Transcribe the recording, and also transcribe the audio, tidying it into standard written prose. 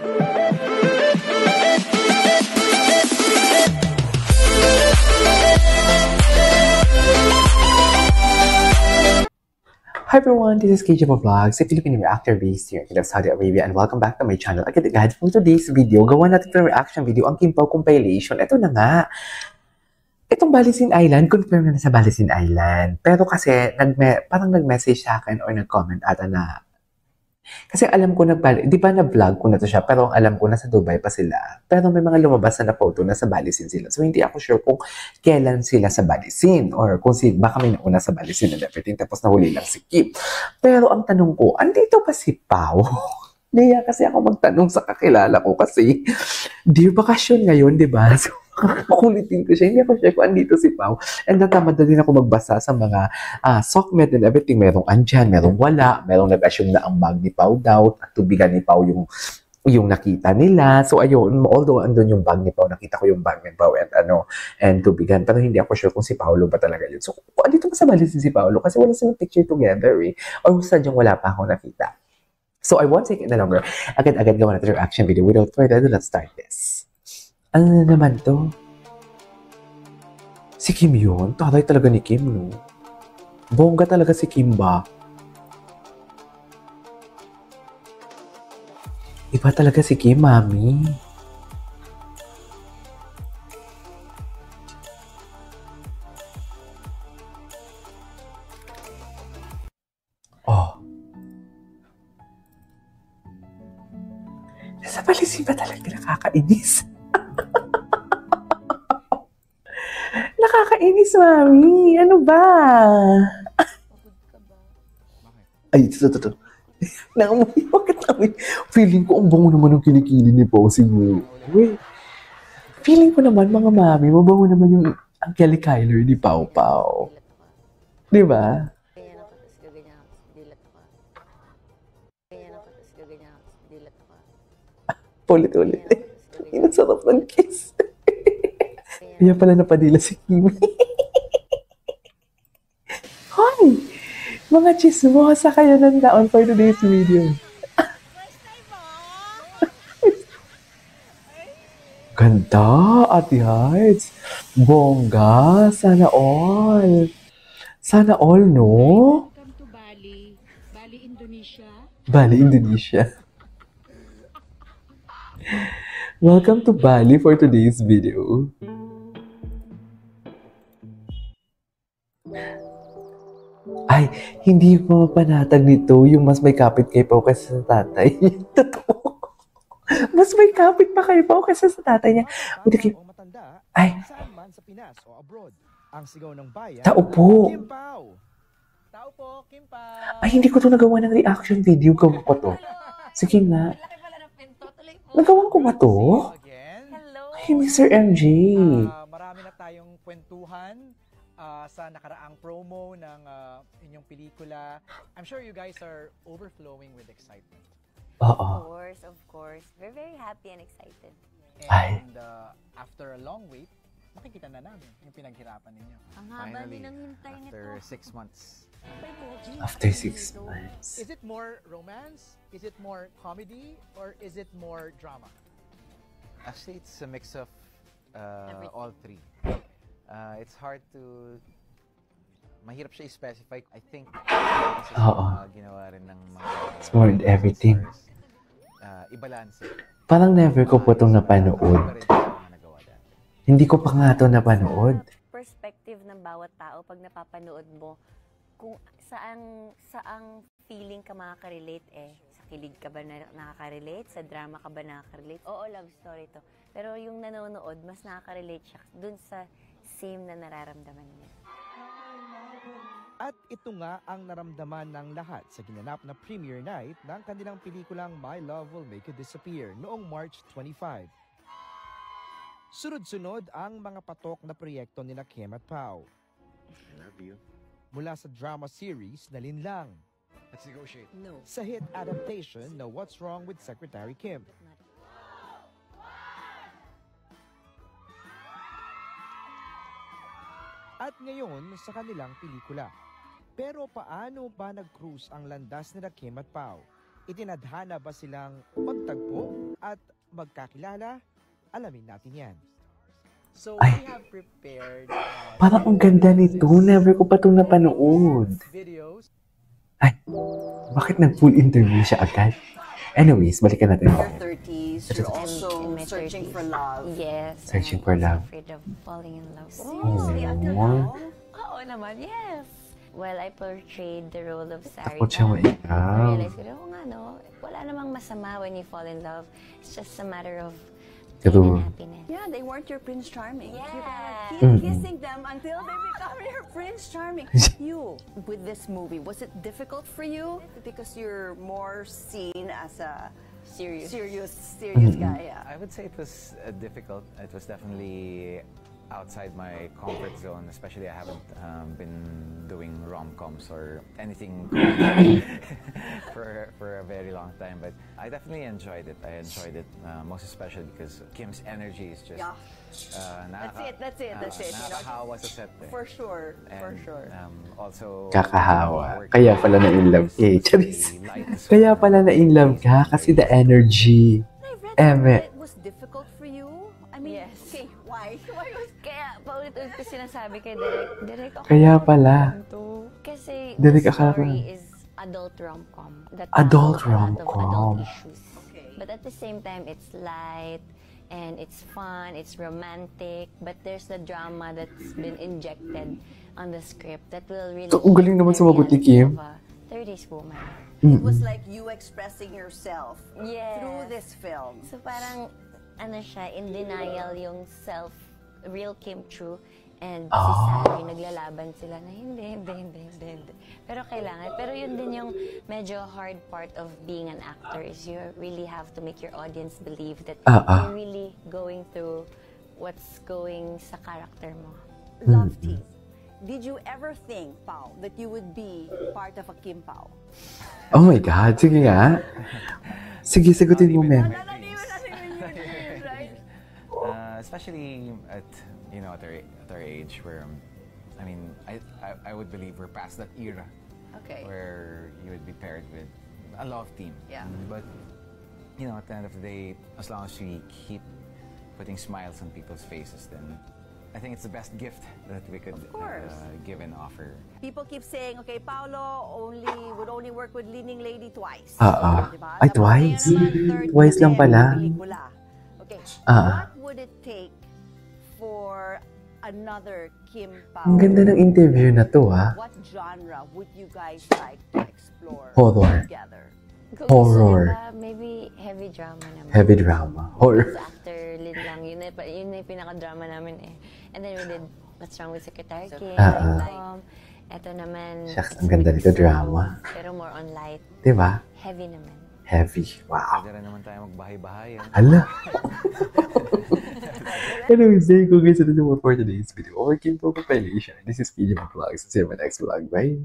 Hi everyone, this is KJ Vlogs, a Filipino reactor based here in Saudi Arabia, and welcome back to my channel. Again guys, for today's video, gawa natin itong reaction video, ang Kim Pao compilation. Ito na nga. Itong Balisin Island, confirm na sa Balisin Island. Pero kasi, parang nag-message sa akin or nag-comment ata na, kasi alam ko di ba na-vlog ko na to siya, pero alam ko nasa Dubai pa sila. Pero may mga lumabas na photo na sa Balisin sila. So hindi ako sure kung kailan sila sa Balisin or kung baka may nauna sa Balisin and everything, tapos nahuli lang si Kim. Pero ang tanong ko, andito pa si Pao? Naya kasi ako magtanong sa kakilala ko kasi dear bakasyon ngayon, di ba? So, kulitin ko siya. Hindi ako sure kung andito si Pao. And natamad na din ako magbasa sa mga SOCMED and everything. Merong andyan, merong wala. Merong nag-assume na ang bag ni Pao daw. At tubigan ni Pao yung nakita nila. So ayun, although andun yung bag ni Pao, nakita ko yung bag ni Pao and tubigan. Pero hindi ako sure kung si Paolo ba talaga yun. So kung andito pa sa Balisin si Paolo kasi wala silang picture together eh. Or sadyang wala pa ako nakita. So I won't take it no longer. Agad-agad gawa natin yung reaction video. Without further ado, let's start this. Ano na naman to? Si Kim yun? Taray talaga ni Kim, no? Bongga talaga si Kim ba? Iba talaga si Kim, mami. Oh. Nasa Balisin ba talaga nakakainis? Nakakainis, mami. Ano ba? Ay, ito. Nangamoy. Bakit namin? Feeling ko, ang bango naman ng kilikili ni Pao siguro. Wait. Feeling ko naman, mga mami, mabango naman yung ang Kelly Kyler ni Pao Pao. Di ba? Ulit-ulit. Ang sarap ng kiss. Kaya pala napadila si Kim. Hoy! Mga chismosa kayo nandaon for today's video. Ganda, Ate Heights. Bongga. Sana all. Sana all, no? Welcome to Bali. Bali, Indonesia. Bali, Indonesia. Welcome to Bali for today's video. Ay, hindi ko mapanatag nito yung mas may kapit kay Pao kaysa sa tatay. Totoo. Mas may kapit pa kay Pao kaysa sa tatay niya. Ay. Tao po. Tao po, Kim Pao. Ay, hindi ko to nagawa ng reaction video. Gawa ko to. Sige nga. Nagawa ko ba to? Ay, Mr. MJ. Marami na tayong kwentuhan sa nakaraang promo ng inyong pelikula. I'm sure you guys are overflowing with excitement. Oo. Of course. We're very happy and excited. And after a long wait, makikita na namin yung pinaghirapan ninyo. Ang haba din ng hintay nito. After 6 months. After 6 months. Is it more romance? Is it more comedy? Or is it more drama? Actually, it's a mix of all three. It's hard to... Mahirap siya i-specify. I think kasi ginawa rin ng mga... It's more in everything. I-balance it. Parang never ko po itong napanood. Hindi ko pa nga ito napanood. Perspective ng bawat tao pag napapanood mo, kung saang feeling ka makaka-relate eh. Sa kilig ka ba nakaka-relate? Sa drama ka ba nakaka-relate? Oo, love story to. Pero yung nanonood, mas nakaka-relate siya dun sa same na nararamdaman niya. At ito nga ang naramdaman ng lahat sa ginanap na premiere night ng kanilang pelikulang My Love Will Make You Disappear noong March 25. Sunod-sunod ang mga patok na proyekto nina Kim at Pao. I love you. Mula sa drama series na Linlang. Let's negotiate. No. Sa hit adaptation na What's Wrong with Secretary Kim. At ngayon sa kanilang pelikula. Pero paano ba nag-cruise ang landas nila Kim at Pao? Itinadhana ba silang magtagpo at magkakilala? Alamin natin yan. So Ay. we have prepared Parang ang ganda nito. Never ko pa itong napanood. videos. Bakit nag-full interview siya agad? Anyways, balikan natin. your 30s, you're In also my searching 30s. for love. Yes. Searching and for I'm love. afraid of falling in love. Seriously, until Oh. now? Oo naman, yes. Well, I portrayed the role of Sarita. Takot siya maikaw. I realized ko, nga no, wala namang masama when you fall in love. It's just a matter of True. and happiness. Yeah, they weren't your Prince Charming. You Yeah. gotta keep Mm-mm. kissing them until they become your Prince Charming. You, with this movie, was it difficult for you? Because you're more seen as a serious guy. Yeah. I would say it was difficult. It was definitely outside my comfort zone, especially I haven't been doing rom-coms or anything for a very long time, but I definitely enjoyed it. I enjoyed it most especially because Kim's energy is just Yeah. That's it. nakakahawa sa set eh. For sure. Also Kakahawa. Kaya pala na-in-love ka eh. Charis. the lightness Kaya of- pala na-in-love ka kasi the energy. I read Eme. that it was difficult for you. I mean, Yes. okay, why? Why was Kaya paulit-ulit ko sinasabi kay Direk, ako Kaya pala. to. Kasi Direk, the akala ko- story is adult rom-com. that Adult tackles a lot of rom-com. adult issues. Okay. But at the same time, it's light, and it's fun, it's romantic, but there's the drama that's been injected on the script that will really So, ang galing naman the sumagot ni reality Kim. of a 30s woman. it was like you expressing yourself Yes. through this film? So parang, ano siya, in denial yung real Kim Chu, and si Sari, naglalaban sila na hindi. Pero kailangan. Pero yun din yung medyo hard part of being an actor is you really have to make your audience believe that you're really going through what's going sa character mo. Love team. Did you ever think, Pao, that you would be part of a Kim Pao? Oh my God. Sige nga. Sige, sagutin mo, ma'am. Especially at at our age where I mean I would believe we're past that era Okay. where you would be paired with a love team. Yeah. But at the end of the day, as long as we keep putting smiles on people's faces, then I think it's the best gift that we could course. give and offer. People keep saying, okay, Paolo would only work with Leading Lady twice. Diba? Ay, Tapos twice? ngayon naman, third Twice lang Kim pala. pelikula. Okay. Ah. What would it take for another Kim Pao? Ang ganda ng interview na to, ha? What genre would you guys like to explore Horror. together? Kung Horror. gusto nyo ba, maybe heavy drama naman. Heavy drama. Horror. Because after Lin lang, yun na yung pinaka-drama namin eh. And then we did What's Wrong with Secretary Kim, Ito naman, Shucks, ang ganda nito, drama. pero more on light. Diba? Heavy naman. Heavy. Wow. Pwede rin naman tayo magbahay-bahayan. Hala. Anyways, there you go guys. Ito naman for today's video. Or Kim Population. This is PJ Vlogs. See you in my next vlog. Bye.